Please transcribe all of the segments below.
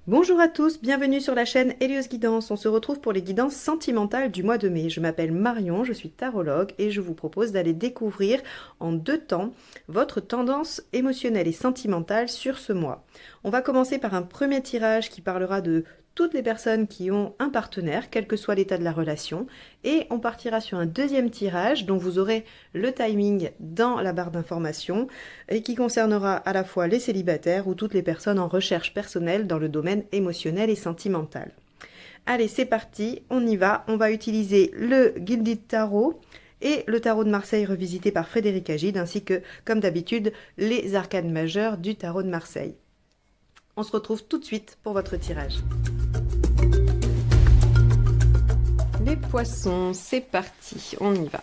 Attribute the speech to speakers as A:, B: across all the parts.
A: Bonjour à tous, bienvenue sur la chaîne Hélios Guidance. On se retrouve pour les guidances sentimentales du mois de mai. Je m'appelle Marion, je suis tarologue et je vous propose d'aller découvrir en 2 temps votre tendance émotionnelle et sentimentale sur ce mois. On va commencer par un premier tirage qui parlera de toutes les personnes qui ont un partenaire, quel que soit l'état de la relation, et on partira sur un deuxième tirage dont vous aurez le timing dans la barre d'information et qui concernera à la fois les célibataires ou toutes les personnes en recherche personnelle dans le domaine émotionnel et sentimental. Allez, c'est parti, on y va. On va utiliser le Gilded Tarot et le tarot de Marseille revisité par Frédéric Agide, ainsi que, comme d'habitude, les arcanes majeures du tarot de Marseille. On se retrouve tout de suite pour votre tirage. Les poissons, c'est parti, on y va.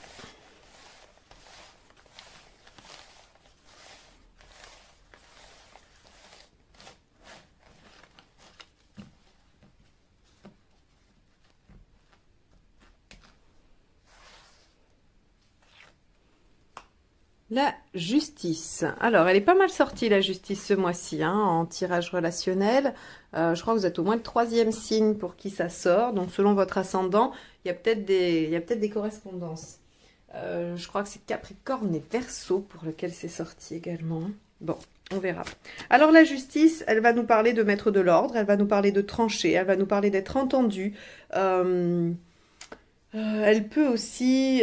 A: La justice. Alors, elle est pas mal sortie, la justice, ce mois-ci, hein, en tirage relationnel. Je crois que vous êtes au moins le 3e signe pour qui ça sort. Donc, selon votre ascendant, il y a peut-être des correspondances. Je crois que c'est Capricorne et Verseau pour lequel c'est sorti également. Bon, on verra. Alors, la justice, elle va nous parler de mettre de l'ordre, elle va nous parler de trancher, elle va nous parler d'être entendue. Elle peut aussi...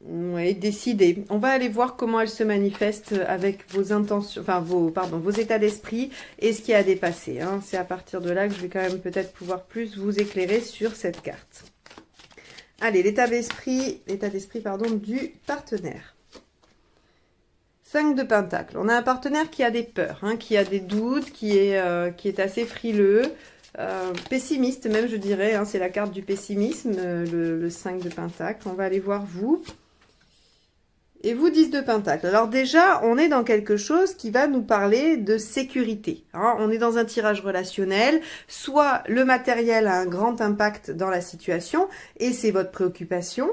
A: oui, décider. On va aller voir comment elle se manifeste avec vos intentions, enfin vos états d'esprit et ce qui a dépassé. Hein. C'est à partir de là que je vais quand même peut-être pouvoir plus vous éclairer sur cette carte. Allez, l'état d'esprit, du partenaire. 5 de Pentacle. On a un partenaire qui a des peurs, hein, qui a des doutes, qui est assez frileux. Pessimiste même, je dirais, hein, c'est la carte du pessimisme, le 5 de Pentacle. On va aller voir vous. Et vous, 10 de Pentacle. Alors déjà, on est dans quelque chose qui va nous parler de sécurité. Hein. On est dans un tirage relationnel. Soit le matériel a un grand impact dans la situation et c'est votre préoccupation.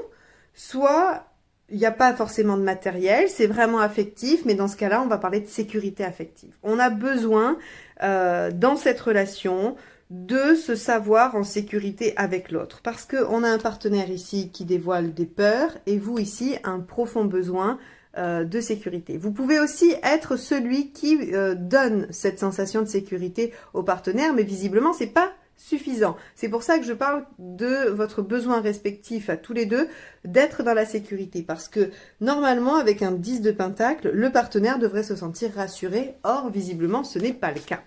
A: Soit il n'y a pas forcément de matériel, c'est vraiment affectif. Mais dans ce cas-là, on va parler de sécurité affective. On a besoin, dans cette relation, de se savoir en sécurité avec l'autre. Parce qu'on a un partenaire ici qui dévoile des peurs et vous ici, un profond besoin de sécurité. Vous pouvez aussi être celui qui donne cette sensation de sécurité au partenaire, mais visiblement, c'est pas suffisant. C'est pour ça que je parle de votre besoin respectif à tous les deux d'être dans la sécurité. Parce que normalement, avec un 10 de Pentacle, le partenaire devrait se sentir rassuré. Or, visiblement, ce n'est pas le cas.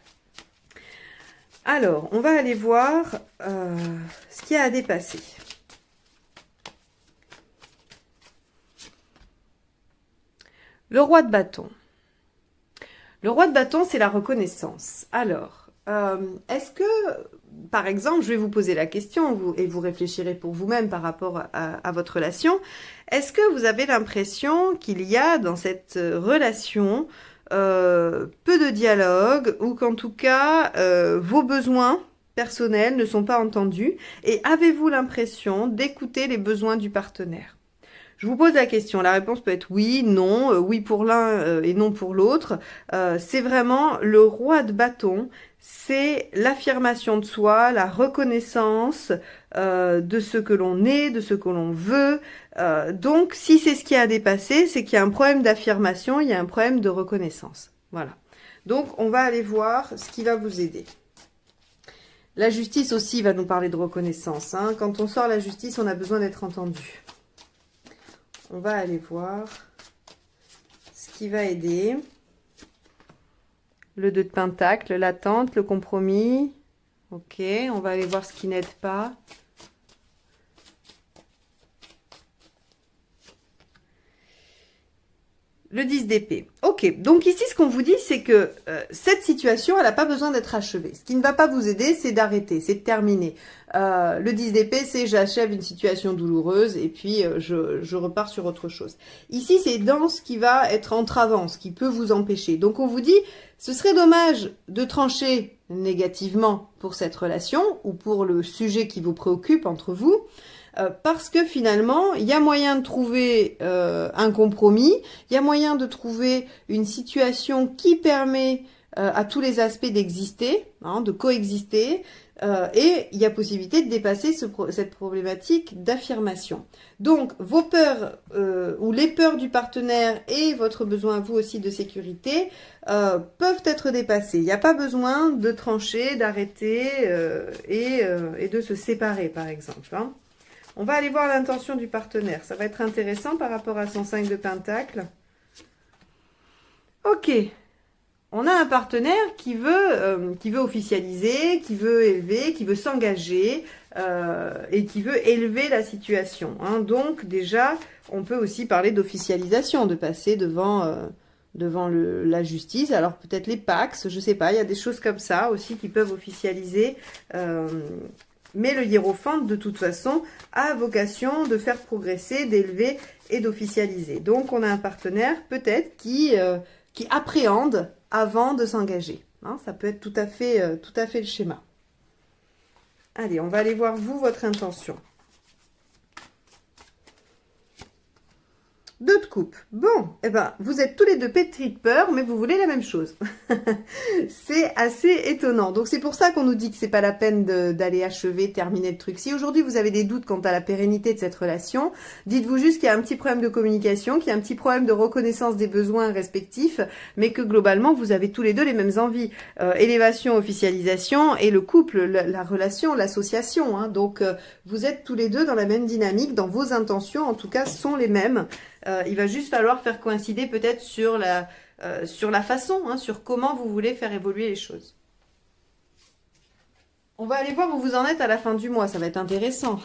A: Alors, on va aller voir ce qu'il y a à dépasser. Le roi de bâton. Le roi de bâton, c'est la reconnaissance. Alors, est-ce que, par exemple, je vais vous poser la question et vous réfléchirez pour vous-même par rapport à votre relation. Est-ce que vous avez l'impression qu'il y a dans cette relation peu de dialogue ou qu'en tout cas vos besoins personnels ne sont pas entendus et avez-vous l'impression d'écouter les besoins du partenaire? Je vous pose la question, la réponse peut être oui, non, oui pour l'un et non pour l'autre. C'est vraiment le roi de bâton, c'est l'affirmation de soi, la reconnaissance de ce que l'on est, de ce que l'on veut. Donc, si c'est ce qui a dépassé, c'est qu'il y a un problème d'affirmation, il y a un problème de reconnaissance. Voilà. Donc, on va aller voir ce qui va vous aider. La justice aussi va nous parler de reconnaissance. Hein. Quand on sort la justice, on a besoin d'être entendu. On va aller voir ce qui va aider. Le 2 de Pentacle, l'attente, le compromis. Ok, on va aller voir ce qui n'aide pas. Le 10 d'épée. Ok, donc ici, ce qu'on vous dit, c'est que cette situation, elle n'a pas besoin d'être achevée. Ce qui ne va pas vous aider, c'est d'arrêter, c'est de terminer. Le 10 d'épée, c'est j'achève une situation douloureuse et puis je repars sur autre chose. Ici, c'est dans ce qui va être entravant, ce qui peut vous empêcher. Donc, on vous dit, ce serait dommage de trancher négativement pour cette relation ou pour le sujet qui vous préoccupe entre vous. Parce que finalement, il y a moyen de trouver un compromis, il y a moyen de trouver une situation qui permet à tous les aspects d'exister, hein, de coexister, et il y a possibilité de dépasser cette problématique d'affirmation. Donc, vos peurs ou les peurs du partenaire et votre besoin à vous aussi de sécurité peuvent être dépassés. Il n'y a pas besoin de trancher, d'arrêter et de se séparer, par exemple. Hein. On va aller voir l'intention du partenaire. Ça va être intéressant par rapport à son 5 de Pentacle. Ok. On a un partenaire qui veut officialiser, qui veut élever, qui veut s'engager et qui veut élever la situation. Hein. Donc déjà, on peut aussi parler d'officialisation, de passer devant la justice. Alors peut-être les Pax, je sais pas, il y a des choses comme ça aussi qui peuvent officialiser. Mais le hiérophante, de toute façon, a vocation de faire progresser, d'élever et d'officialiser. Donc on a un partenaire peut-être qui appréhende avant de s'engager. Hein, ça peut être tout à fait le schéma. Allez, on va aller voir vous, votre intention. 2 de coupe. Bon, eh ben, vous êtes tous les deux pétris de peur, mais vous voulez la même chose. C'est assez étonnant. Donc, c'est pour ça qu'on nous dit que c'est pas la peine d'aller achever, terminer le truc. Si aujourd'hui vous avez des doutes quant à la pérennité de cette relation, dites-vous juste qu'il y a un petit problème de communication, qu'il y a un petit problème de reconnaissance des besoins respectifs, mais que globalement, vous avez tous les deux les mêmes envies. Élévation, officialisation et le couple, la relation, l'association. Hein. Donc, vous êtes tous les deux dans la même dynamique, dans vos intentions, en tout cas, sont les mêmes. Il va juste falloir faire coïncider peut-être sur la façon, hein, sur comment vous voulez faire évoluer les choses. On va aller voir où vous en êtes à la fin du mois, ça va être intéressant.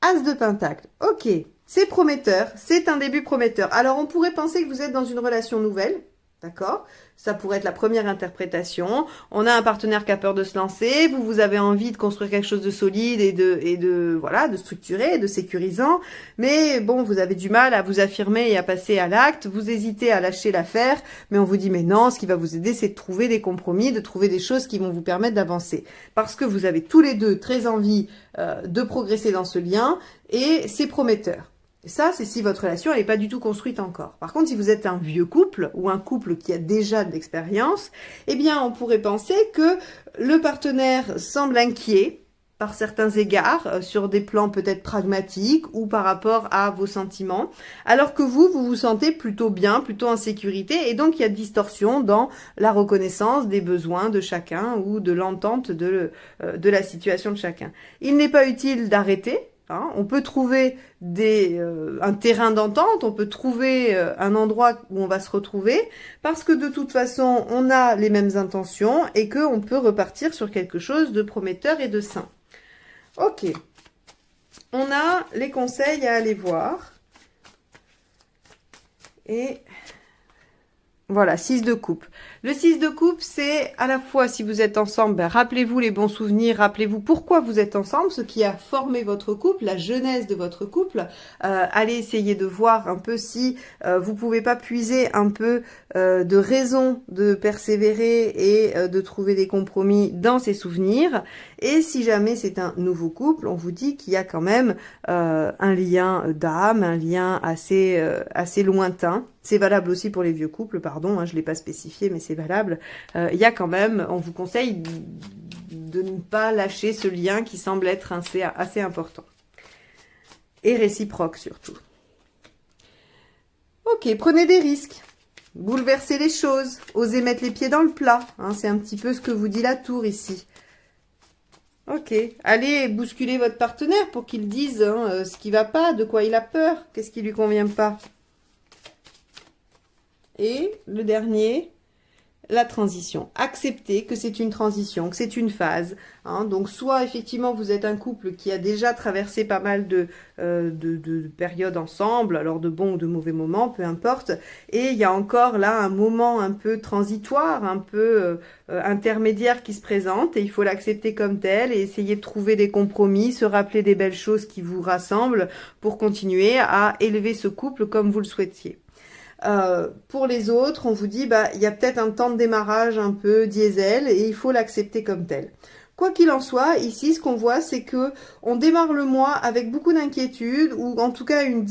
A: As de Pentacle, ok, c'est prometteur, c'est un début prometteur. Alors on pourrait penser que vous êtes dans une relation nouvelle. D'accord? Ça pourrait être la première interprétation. On a un partenaire qui a peur de se lancer. Vous avez envie de construire quelque chose de solide et de structuré, de sécurisant. Mais bon, vous avez du mal à vous affirmer et à passer à l'acte. Vous hésitez à lâcher l'affaire. Mais on vous dit, mais non, ce qui va vous aider, c'est de trouver des compromis, de trouver des choses qui vont vous permettre d'avancer. Parce que vous avez tous les deux très envie de progresser dans ce lien et c'est prometteur. Ça, c'est si votre relation n'est pas du tout construite encore. Par contre, si vous êtes un vieux couple ou un couple qui a déjà de l'expérience, eh bien, on pourrait penser que le partenaire semble inquiet par certains égards, sur des plans peut-être pragmatiques ou par rapport à vos sentiments, alors que vous vous sentez plutôt bien, plutôt en sécurité, et donc il y a distorsion dans la reconnaissance des besoins de chacun ou de l'entente de la situation de chacun. Il n'est pas utile d'arrêter. Hein, on peut trouver un terrain d'entente, on peut trouver un endroit où on va se retrouver, parce que de toute façon, on a les mêmes intentions et qu'on peut repartir sur quelque chose de prometteur et de sain. Ok, on a les conseils à aller voir. Et voilà, 6 de coupe. Le 6 de coupe, c'est à la fois, si vous êtes ensemble, ben, rappelez-vous les bons souvenirs, rappelez-vous pourquoi vous êtes ensemble, ce qui a formé votre couple, la genèse de votre couple. Allez essayer de voir un peu si vous pouvez pas puiser un peu de raison de persévérer et de trouver des compromis dans ces souvenirs. Et si jamais c'est un nouveau couple, on vous dit qu'il y a quand même un lien d'âme, un lien assez lointain. C'est valable aussi pour les vieux couples, pardon, hein, je ne l'ai pas spécifié, mais c'est valable. Il y a quand même, on vous conseille de ne pas lâcher ce lien qui semble être assez important. Et réciproque surtout. Ok, prenez des risques. Bouleversez les choses. Osez mettre les pieds dans le plat. Hein, c'est un petit peu ce que vous dit la tour ici. Ok, allez bousculer votre partenaire pour qu'il dise hein, ce qui va pas, de quoi il a peur, qu'est-ce qui lui convient pas. Et le dernier, la transition. Acceptez que c'est une transition, que c'est une phase. Hein. Donc, soit effectivement, vous êtes un couple qui a déjà traversé pas mal de périodes ensemble, alors de bons ou de mauvais moments, peu importe. Et il y a encore là un moment un peu transitoire, un peu intermédiaire qui se présente. Et il faut l'accepter comme tel et essayer de trouver des compromis, se rappeler des belles choses qui vous rassemblent pour continuer à élever ce couple comme vous le souhaitiez. Pour les autres, on vous dit, bah, il y a peut-être un temps de démarrage un peu diesel et il faut l'accepter comme tel. Quoi qu'il en soit, ici, ce qu'on voit, c'est que on démarre le mois avec beaucoup d'inquiétude, ou en tout cas une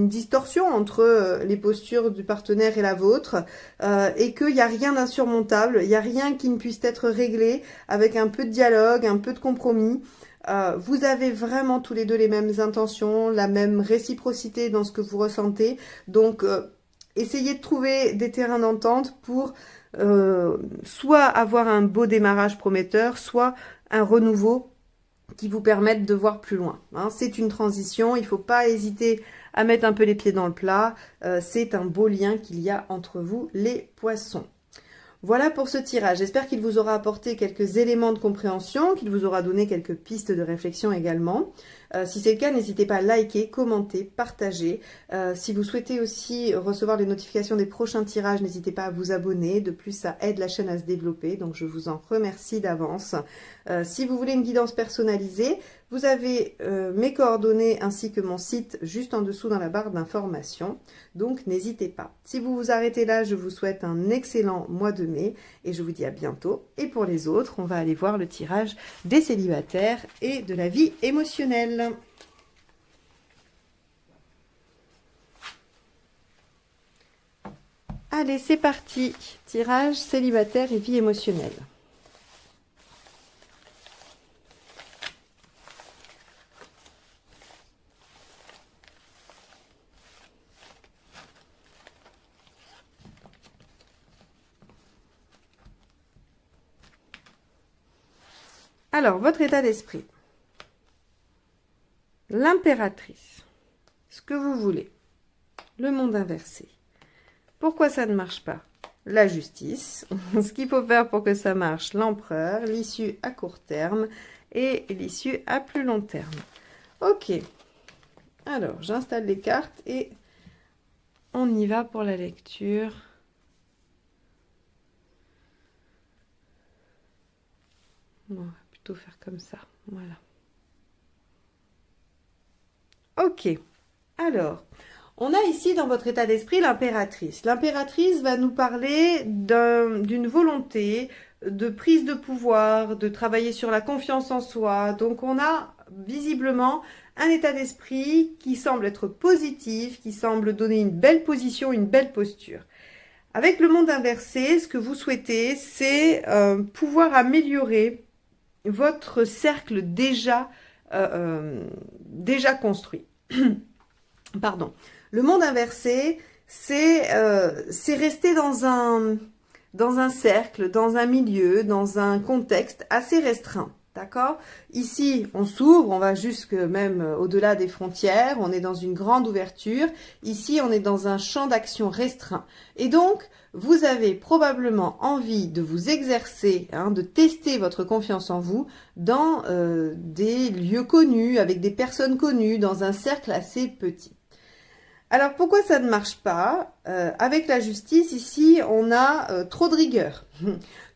A: distorsion entre les postures du partenaire et la vôtre, et qu'il n'y a rien d'insurmontable, il n'y a rien qui ne puisse être réglé avec un peu de dialogue, un peu de compromis. Vous avez vraiment tous les deux les mêmes intentions, la même réciprocité dans ce que vous ressentez. Donc, essayez de trouver des terrains d'entente pour soit avoir un beau démarrage prometteur, soit un renouveau qui vous permette de voir plus loin. Hein. C'est une transition, il ne faut pas hésiter à mettre un peu les pieds dans le plat. C'est un beau lien qu'il y a entre vous, les poissons. Voilà pour ce tirage. J'espère qu'il vous aura apporté quelques éléments de compréhension, qu'il vous aura donné quelques pistes de réflexion également. Si c'est le cas, n'hésitez pas à liker, commenter, partager. Si vous souhaitez aussi recevoir les notifications des prochains tirages, n'hésitez pas à vous abonner. De plus, ça aide la chaîne à se développer, donc je vous en remercie d'avance. Si vous voulez une guidance personnalisée, vous avez mes coordonnées ainsi que mon site juste en dessous dans la barre d'information. Donc, n'hésitez pas. Si vous vous arrêtez là, je vous souhaite un excellent mois de mai et je vous dis à bientôt. Et pour les autres, on va aller voir le tirage des célibataires et de la vie émotionnelle. Allez, c'est parti. Tirage célibataire et vie émotionnelle. Alors, votre état d'esprit. L'impératrice. Ce que vous voulez. Le monde inversé. Pourquoi ça ne marche pas? La justice. Ce qu'il faut faire pour que ça marche. L'empereur. L'issue à court terme. Et l'issue à plus long terme. Ok. Alors, j'installe les cartes et on y va pour la lecture. On va plutôt faire comme ça. Voilà. Ok. Alors, on a ici dans votre état d'esprit l'impératrice. L'impératrice va nous parler d'une volonté de prise de pouvoir, de travailler sur la confiance en soi. Donc, on a visiblement un état d'esprit qui semble être positif, qui semble donner une belle position, une belle posture. Avec le monde inversé, ce que vous souhaitez, c'est pouvoir améliorer votre cercle déjà construit. Pardon. Le monde inversé, c'est rester dans un cercle, dans un milieu, dans un contexte assez restreint. D'accord? Ici, on s'ouvre, on va jusque même au-delà des frontières, on est dans une grande ouverture. Ici, on est dans un champ d'action restreint. Et donc, vous avez probablement envie de vous exercer, hein, de tester votre confiance en vous dans des lieux connus, avec des personnes connues, dans un cercle assez petit. Alors, pourquoi ça ne marche pas? Avec la justice, ici, on a trop de rigueur.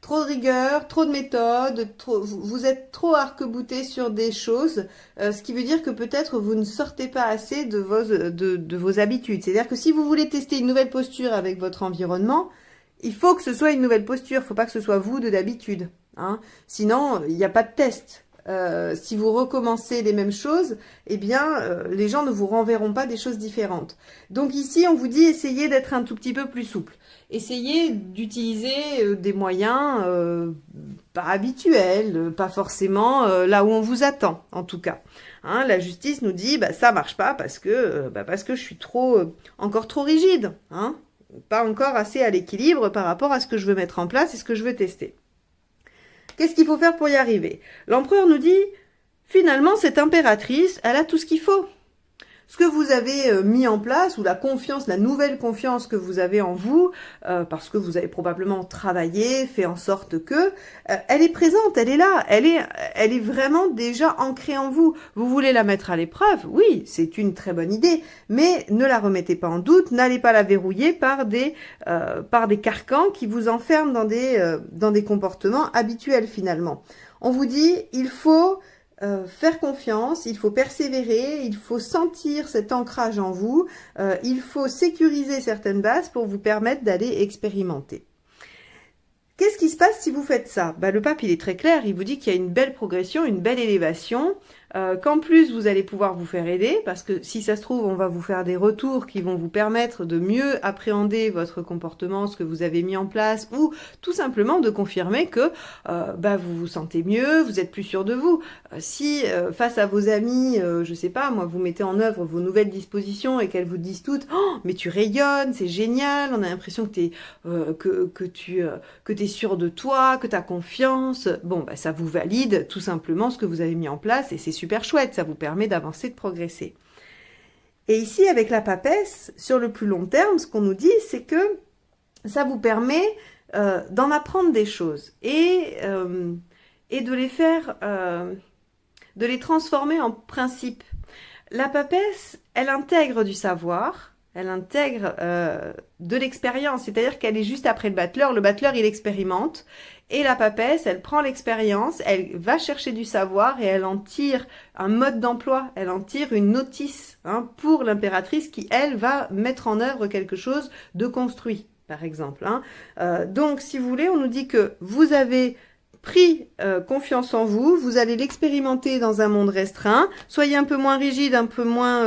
A: Trop de rigueur, trop de méthode, vous êtes trop arc-bouté sur des choses, ce qui veut dire que peut-être vous ne sortez pas assez de vos habitudes. C'est-à-dire que si vous voulez tester une nouvelle posture avec votre environnement, il faut que ce soit une nouvelle posture, il ne faut pas que ce soit vous de d'habitude. Hein. Sinon, il n'y a pas de test. Si vous recommencez les mêmes choses, eh bien, les gens ne vous renverront pas des choses différentes. Donc ici, on vous dit, essayez d'être un tout petit peu plus souple. Essayez d'utiliser des moyens pas habituels, pas forcément là où on vous attend, en tout cas. Hein, la justice nous dit, bah, ça marche pas parce que je suis encore trop rigide. Hein, pas encore assez à l'équilibre par rapport à ce que je veux mettre en place et ce que je veux tester. Qu'est-ce qu'il faut faire pour y arriver? L'empereur nous dit, finalement, cette impératrice, elle a tout ce qu'il faut. Ce que vous avez mis en place, ou la confiance, la nouvelle confiance que vous avez en vous, parce que vous avez probablement travaillé, fait en sorte que, elle est présente, elle est là, elle est vraiment déjà ancrée en vous. Vous voulez la mettre à l'épreuve? Oui, c'est une très bonne idée, mais ne la remettez pas en doute, n'allez pas la verrouiller par des carcans qui vous enferment dans des comportements habituels finalement. On vous dit, il faut faire confiance, il faut persévérer, il faut sentir cet ancrage en vous, il faut sécuriser certaines bases pour vous permettre d'aller expérimenter. Qu'est-ce qui se passe si vous faites ça? Le pape, il est très clair, il vous dit qu'il y a une belle progression, une belle élévation, qu'en plus vous allez pouvoir vous faire aider, parce que si ça se trouve, on va vous faire des retours qui vont vous permettre de mieux appréhender votre comportement, ce que vous avez mis en place, ou tout simplement de confirmer que vous vous sentez mieux, vous êtes plus sûr de vous. Si face à vos amis, je sais pas, moi, vous mettez en œuvre vos nouvelles dispositions et qu'elles vous disent toutes, oh, mais tu rayonnes, c'est génial, on a l'impression que tu es sûr de toi, que tu as confiance, ça vous valide tout simplement ce que vous avez mis en place et c'est super chouette, ça vous permet d'avancer, de progresser. Et ici, avec la papesse, sur le plus long terme, ce qu'on nous dit, c'est que ça vous permet d'en apprendre des choses et de les faire, de les transformer en principes. La papesse, elle intègre du savoir, elle intègre de l'expérience, c'est-à-dire qu'elle est juste après le battleur. Le battleur, il expérimente, et la papesse, elle prend l'expérience, elle va chercher du savoir et elle en tire un mode d'emploi, elle en tire une notice pour l'impératrice qui, elle, va mettre en œuvre quelque chose de construit, par exemple. Donc, si vous voulez, on nous dit que vous avez pris confiance en vous, vous allez l'expérimenter dans un monde restreint, soyez un peu moins rigide, un peu moins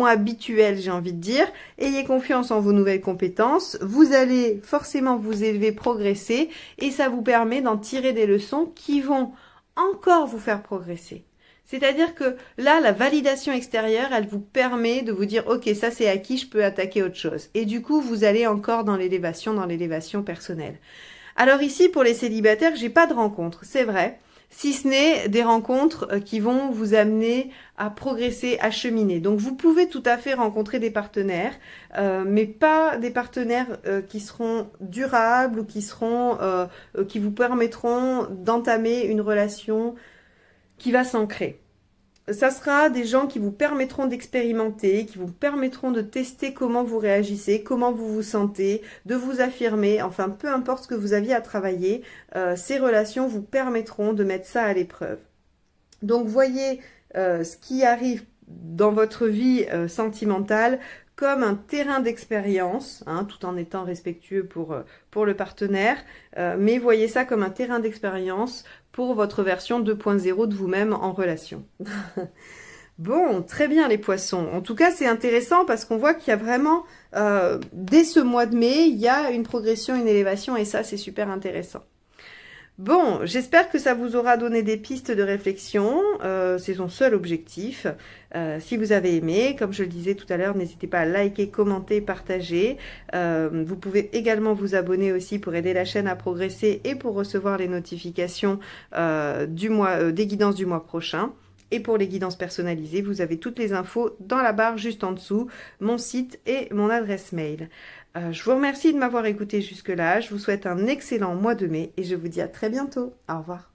A: habituel, j'ai envie de dire. Ayez confiance en vos nouvelles compétences. Vous allez forcément vous élever, progresser, et ça vous permet d'en tirer des leçons qui vont encore vous faire progresser. C'est-à-dire que là, la validation extérieure, elle vous permet de vous dire, ok, ça c'est acquis, je peux attaquer autre chose. Et du coup, vous allez encore dans l'élévation personnelle. Alors ici, pour les célibataires, j'ai pas de rencontres, c'est vrai. Si ce n'est des rencontres qui vont vous amener à progresser, à cheminer. Donc vous pouvez tout à fait rencontrer des partenaires, mais pas des partenaires qui seront durables ou qui vous permettront d'entamer une relation qui va s'ancrer. Ça sera des gens qui vous permettront d'expérimenter, qui vous permettront de tester comment vous réagissez, comment vous vous sentez, de vous affirmer, enfin peu importe ce que vous aviez à travailler, ces relations vous permettront de mettre ça à l'épreuve. Donc voyez ce qui arrive dans votre vie sentimentale comme un terrain d'expérience, tout en étant respectueux pour le partenaire, mais voyez ça comme un terrain d'expérience pour votre version 2.0 de vous-même en relation. Bon, très bien les poissons. En tout cas, c'est intéressant parce qu'on voit qu'il y a vraiment, dès ce mois de mai, il y a une progression, une élévation et ça, c'est super intéressant. Bon, j'espère que ça vous aura donné des pistes de réflexion, c'est son seul objectif. Si vous avez aimé, comme je le disais tout à l'heure, n'hésitez pas à liker, commenter, partager. Vous pouvez également vous abonner aussi pour aider la chaîne à progresser et pour recevoir les notifications des guidances du mois prochain. Et pour les guidances personnalisées, vous avez toutes les infos dans la barre juste en dessous, mon site et mon adresse mail. Je vous remercie de m'avoir écouté jusque-là. Je vous souhaite un excellent mois de mai et je vous dis à très bientôt. Au revoir.